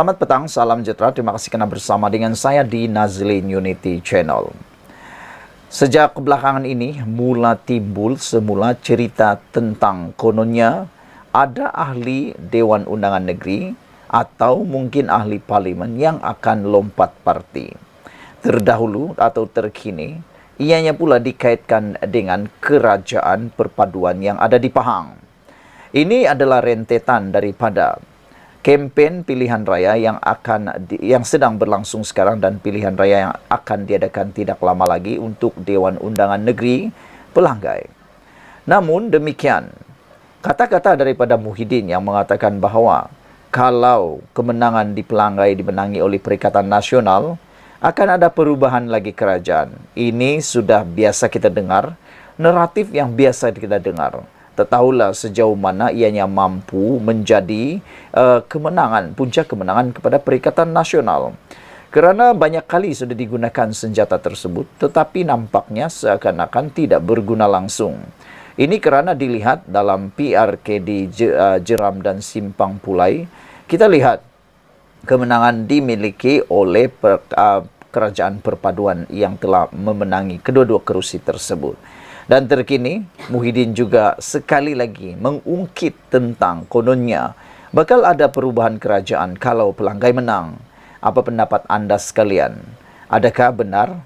Selamat petang, salam sejahtera. Terima kasih kerana bersama dengan saya di Nazlin Unity Channel. Sejak belakangan ini, mula timbul semula cerita tentang kononnya ada ahli Dewan Undangan Negeri atau mungkin ahli parlimen yang akan lompat parti. Terdahulu atau terkini, ianya pula dikaitkan dengan kerajaan perpaduan yang ada di Pahang. Ini adalah rentetan daripada kempen pilihan raya yang sedang berlangsung sekarang dan pilihan raya yang akan diadakan tidak lama lagi untuk Dewan Undangan Negeri Pelanggai. Namun demikian, kata-kata daripada Muhyiddin yang mengatakan bahawa kalau kemenangan di Pelanggai dimenangi oleh Perikatan Nasional, akan ada perubahan lagi kerajaan. Ini sudah biasa kita dengar, naratif yang biasa kita dengar. Tahulah sejauh mana ianya mampu menjadi puncak kemenangan kepada Perikatan Nasional. Kerana banyak kali sudah digunakan senjata tersebut, tetapi nampaknya seakan-akan tidak berguna langsung. Ini kerana dilihat dalam PRK di Jeram dan Simpang Pulai, kita lihat kemenangan dimiliki oleh kerajaan perpaduan yang telah memenangi kedua-dua kerusi tersebut. Dan terkini, Muhyiddin juga sekali lagi mengungkit tentang kononnya bakal ada perubahan kerajaan kalau Pelanggai menang. Apa pendapat anda sekalian? Adakah benar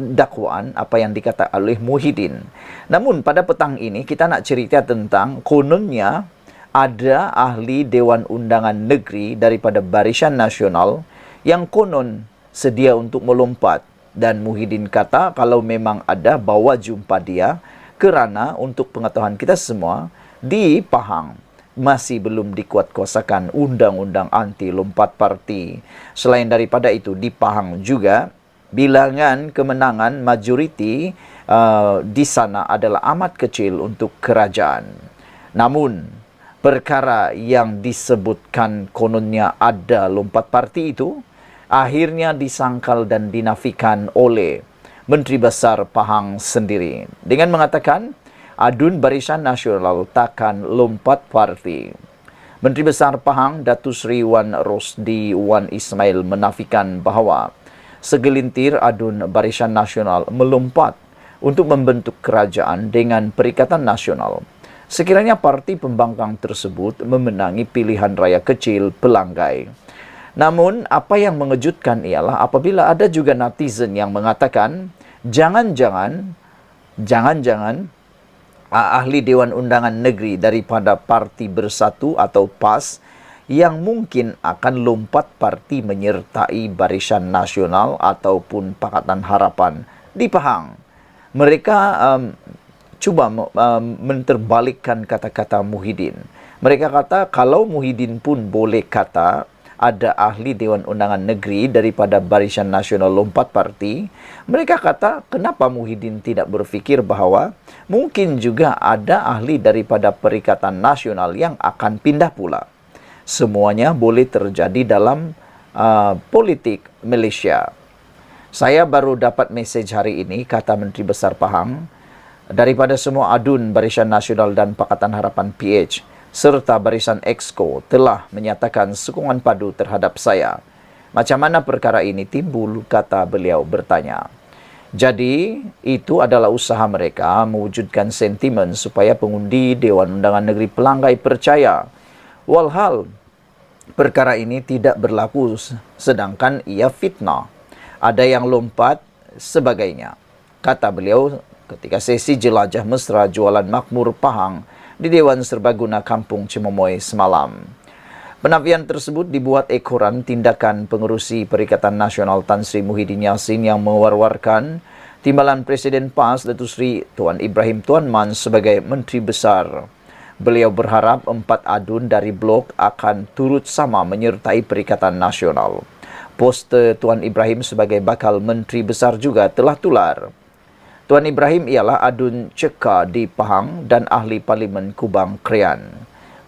dakwaan apa yang dikatakan oleh Muhyiddin? Namun pada petang ini kita nak cerita tentang kononnya ada ahli Dewan Undangan Negeri daripada Barisan Nasional yang konon sedia untuk melompat. Dan Muhyiddin kata kalau memang ada, bawa jumpa dia kerana untuk pengetahuan kita semua, di Pahang masih belum dikuatkuasakan undang-undang anti lompat parti. Selain daripada itu, di Pahang juga bilangan kemenangan majoriti di sana adalah amat kecil untuk kerajaan. Namun, perkara yang disebutkan kononnya ada lompat parti itu, akhirnya disangkal dan dinafikan oleh Menteri Besar Pahang sendiri dengan mengatakan adun Barisan Nasional takkan lompat parti. Menteri Besar Pahang Datuk Seri Wan Rosdi Wan Ismail menafikan bahawa segelintir adun Barisan Nasional melompat untuk membentuk kerajaan dengan Perikatan Nasional sekiranya parti pembangkang tersebut memenangi pilihan raya kecil Pelanggai. Namun, apa yang mengejutkan ialah apabila ada juga netizen yang mengatakan, jangan-jangan ahli Dewan Undangan Negeri daripada Parti Bersatu atau PAS yang mungkin akan lompat parti menyertai Barisan Nasional ataupun Pakatan Harapan di Pahang. Mereka cuba menterbalikkan kata-kata Muhyiddin. Mereka kata kalau Muhyiddin pun boleh kata ada ahli Dewan Undangan Negeri daripada Barisan Nasional lompat parti, mereka kata kenapa Muhyiddin tidak berfikir bahawa mungkin juga ada ahli daripada Perikatan Nasional yang akan pindah pula. Semuanya boleh terjadi dalam politik Malaysia. Saya baru dapat mesej hari ini, kata Menteri Besar Pahang, daripada semua adun Barisan Nasional dan Pakatan Harapan PH serta Barisan Exco telah menyatakan sokongan padu terhadap saya. Macam mana perkara ini timbul, kata beliau bertanya. Jadi, itu adalah usaha mereka mewujudkan sentimen supaya pengundi Dewan Undangan Negeri Pelanggai percaya. Walhal, perkara ini tidak berlaku sedangkan ia fitnah. Ada yang lompat sebagainya. Kata beliau ketika sesi jelajah mesra jualan makmur Pahang di Dewan Serbaguna Kampung Cimomoy semalam. Penafian tersebut dibuat ekoran tindakan pengerusi Perikatan Nasional Tan Sri Muhyiddin Yassin yang mewar-warkan timbalan Presiden PAS Datuk Seri Tuan Ibrahim Tuan Man sebagai Menteri Besar. Beliau berharap 4 adun dari blok akan turut sama menyertai Perikatan Nasional. Poster Tuan Ibrahim sebagai bakal Menteri Besar juga telah tular. Tuan Ibrahim ialah adun Ceka di Pahang dan ahli Parlimen Kubang Krian.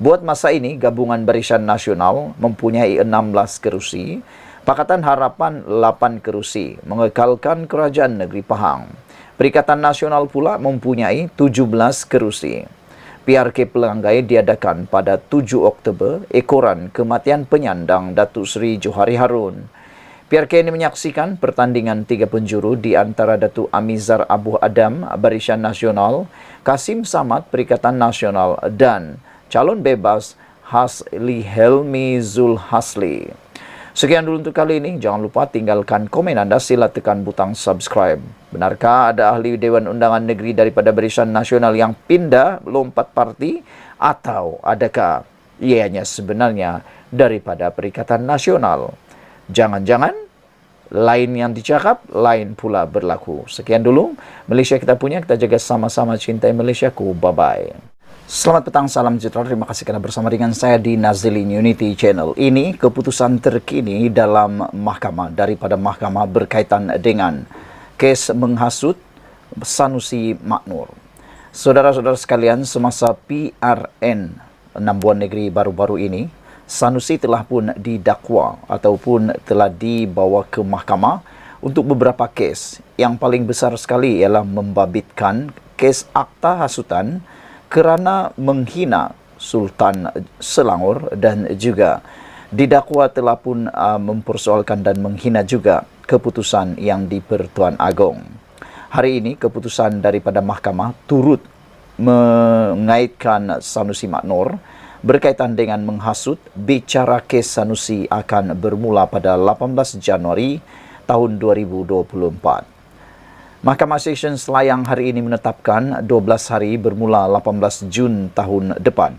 Buat masa ini, Gabungan Barisan Nasional mempunyai 16 kerusi, Pakatan Harapan 8 kerusi, mengekalkan Kerajaan Negeri Pahang. Perikatan Nasional pula mempunyai 17 kerusi. PRK Pelanggai diadakan pada 7 Oktober ekoran kematian penyandang Datuk Seri Johari Harun. PRK ini menyaksikan pertandingan 3 penjuru di antara Datuk Amizar Abu Adam Barisan Nasional, Kasim Samad Perikatan Nasional dan calon bebas Hasli Helmi Zul Hasli. Sekian dulu untuk kali ini. Jangan lupa tinggalkan komen anda, sila tekan butang subscribe. Benarkah ada ahli Dewan Undangan Negeri daripada Barisan Nasional yang pindah lompat parti? Atau adakah ianya sebenarnya daripada Perikatan Nasional? Jangan-jangan lain yang dicakap, lain pula berlaku. Sekian dulu. Malaysia kita punya, kita jaga sama-sama cintai Malaysiaku. Bye-bye. Selamat petang, salam sejahtera. Terima kasih kerana bersama dengan saya di Nazilin Unity Channel. Ini keputusan terkini dalam mahkamah daripada mahkamah berkaitan dengan kes menghasut Sanusi Maknur. Saudara-saudara sekalian, semasa PRN 6 bulan negeri baru-baru ini, Sanusi telah pun didakwa ataupun telah dibawa ke mahkamah untuk beberapa kes. Yang paling besar sekali ialah membabitkan kes akta hasutan kerana menghina Sultan Selangor dan juga didakwa telah pun mempersoalkan dan menghina juga keputusan yang di Pertuan Agong. Hari ini keputusan daripada mahkamah turut mengaitkan Sanusi Maknur berkaitan dengan menghasut. Bicara kes Sanusi akan bermula pada 18 Januari tahun 2024. Mahkamah Seksyen Selayang hari ini menetapkan 12 hari bermula 18 Jun tahun depan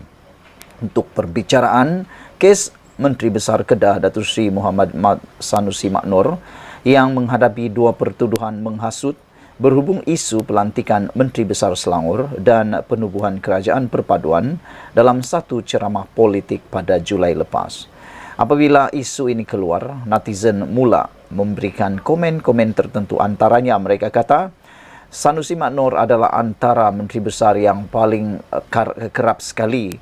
untuk perbicaraan kes Menteri Besar Kedah Datuk Seri Muhammad Sanusi Maknur yang menghadapi 2 pertuduhan menghasut berhubung isu pelantikan Menteri Besar Selangor dan penubuhan kerajaan perpaduan dalam satu ceramah politik pada Julai lepas. Apabila isu ini keluar, netizen mula memberikan komen-komen tertentu. Antaranya mereka kata, Sanusi Maknur adalah antara menteri besar yang paling kerap sekali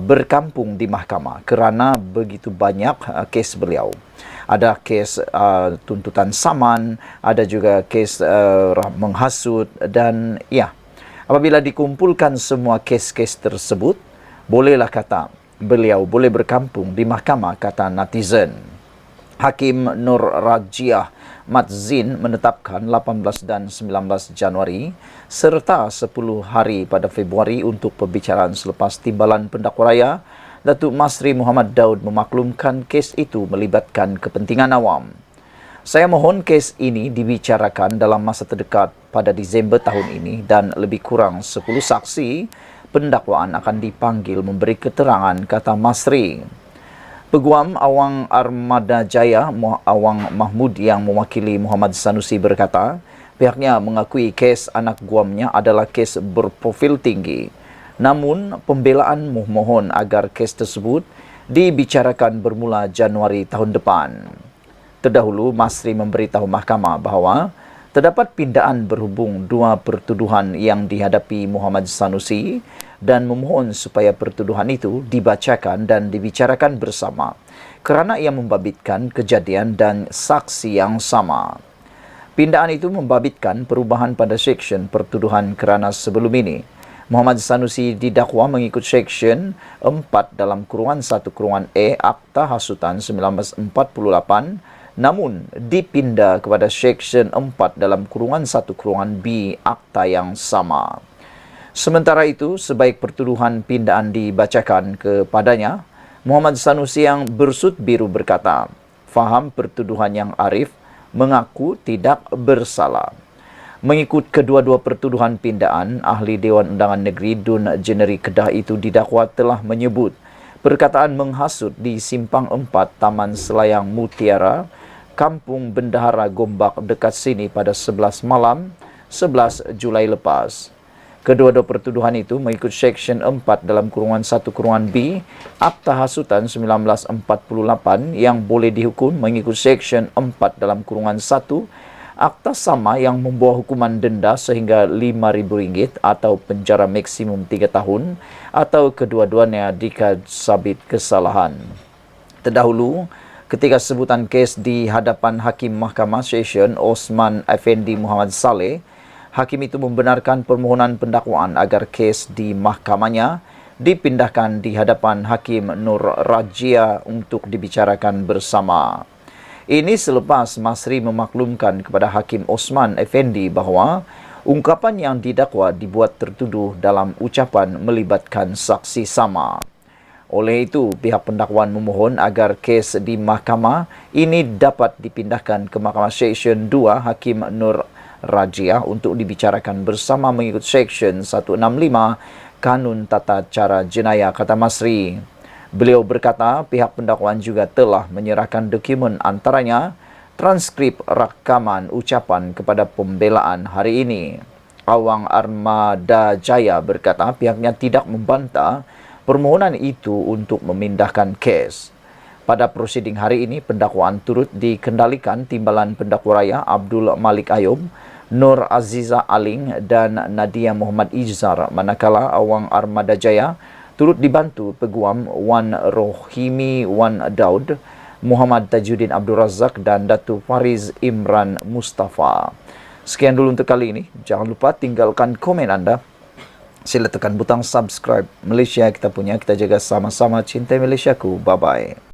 berkampung di mahkamah kerana begitu banyak kes beliau. Ada kes tuntutan saman, ada juga kes menghasut dan ya, apabila dikumpulkan semua kes-kes tersebut, bolehlah kata beliau boleh berkampung di mahkamah, kata netizen. Hakim Nur Rajiah Madzin menetapkan 18 dan 19 Januari serta 10 hari pada Februari untuk perbicaraan selepas timbalan pendakwa raya Datuk Masri Muhammad Daud memaklumkan kes itu melibatkan kepentingan awam. Saya mohon kes ini dibicarakan dalam masa terdekat pada Disember tahun ini dan lebih kurang 10 saksi pendakwaan akan dipanggil memberi keterangan, kata Masri. Peguam Awang Armada Jaya Awang Mahmud yang mewakili Muhammad Sanusi berkata, pihaknya mengakui kes anak guamnya adalah kes berprofil tinggi. Namun, pembelaan memohon agar kes tersebut dibicarakan bermula Januari tahun depan. Terdahulu, Masri memberitahu mahkamah bahawa terdapat pindaan berhubung 2 pertuduhan yang dihadapi Muhammad Sanusi dan memohon supaya pertuduhan itu dibacakan dan dibicarakan bersama kerana ia membabitkan kejadian dan saksi yang sama. Pindaan itu membabitkan perubahan pada seksyen pertuduhan kerana sebelum ini Muhammad Sanusi didakwa mengikut Seksyen 4 dalam kurungan 1 kurungan E Akta Hasutan 1948, namun dipindah kepada Seksyen 4 dalam kurungan 1 kurungan B Akta yang sama. Sementara itu, sebaik pertuduhan pindaan dibacakan kepadanya, Muhammad Sanusi yang bersut biru berkata, faham pertuduhan yang arif, mengaku tidak bersalah. Mengikut kedua-dua pertuduhan pindaan, Ahli Dewan Undangan Negeri Dun Jeneri Kedah itu didakwa telah menyebut perkataan menghasut di Simpang 4 Taman Selayang Mutiara, Kampung Bendahara Gombak dekat sini pada 11 malam 11 Julai lepas. Kedua-dua pertuduhan itu mengikut Seksyen 4 dalam kurungan 1 kurungan B Akta Hasutan 1948 yang boleh dihukum mengikut Seksyen 4 dalam kurungan 1 Akta sama yang membawa hukuman denda sehingga RM5,000 atau penjara maksimum 3 tahun atau kedua-duanya dikasabit kesalahan. Terdahulu, ketika sebutan kes di hadapan Hakim Mahkamah Seksyen Osman Effendi Muhammad Saleh, Hakim itu membenarkan permohonan pendakwaan agar kes di mahkamahnya dipindahkan di hadapan Hakim Nur Rajia untuk dibicarakan bersama. Ini selepas Masri memaklumkan kepada Hakim Osman Effendi bahawa ungkapan yang didakwa dibuat tertuduh dalam ucapan melibatkan saksi sama. Oleh itu, pihak pendakwaan memohon agar kes di mahkamah ini dapat dipindahkan ke Mahkamah Seksyen 2 Hakim Nur Rajia untuk dibicarakan bersama mengikut Seksyen 165 Kanun Tata Cara Jenayah, kata Masri. Beliau berkata pihak pendakwaan juga telah menyerahkan dokumen antaranya transkrip rakaman ucapan kepada pembelaan hari ini. Awang Armada Jaya berkata pihaknya tidak membantah permohonan itu untuk memindahkan kes. Pada prosiding hari ini, pendakwaan turut dikendalikan Timbalan Pendakwa Raya Abdul Malik Ayub, Nur Aziza Aling dan Nadia Muhammad Izhar, manakala Awang Armada Jaya turut dibantu Peguam Wan Rohimi Wan Daud, Muhammad Tajuddin Abdul Razak dan Datu Fariz Imran Mustafa. Sekian dulu untuk kali ini. Jangan lupa tinggalkan komen anda. Sila tekan butang subscribe. Malaysia kita punya, kita jaga sama-sama. Cintai Malaysiaku. Bye-bye.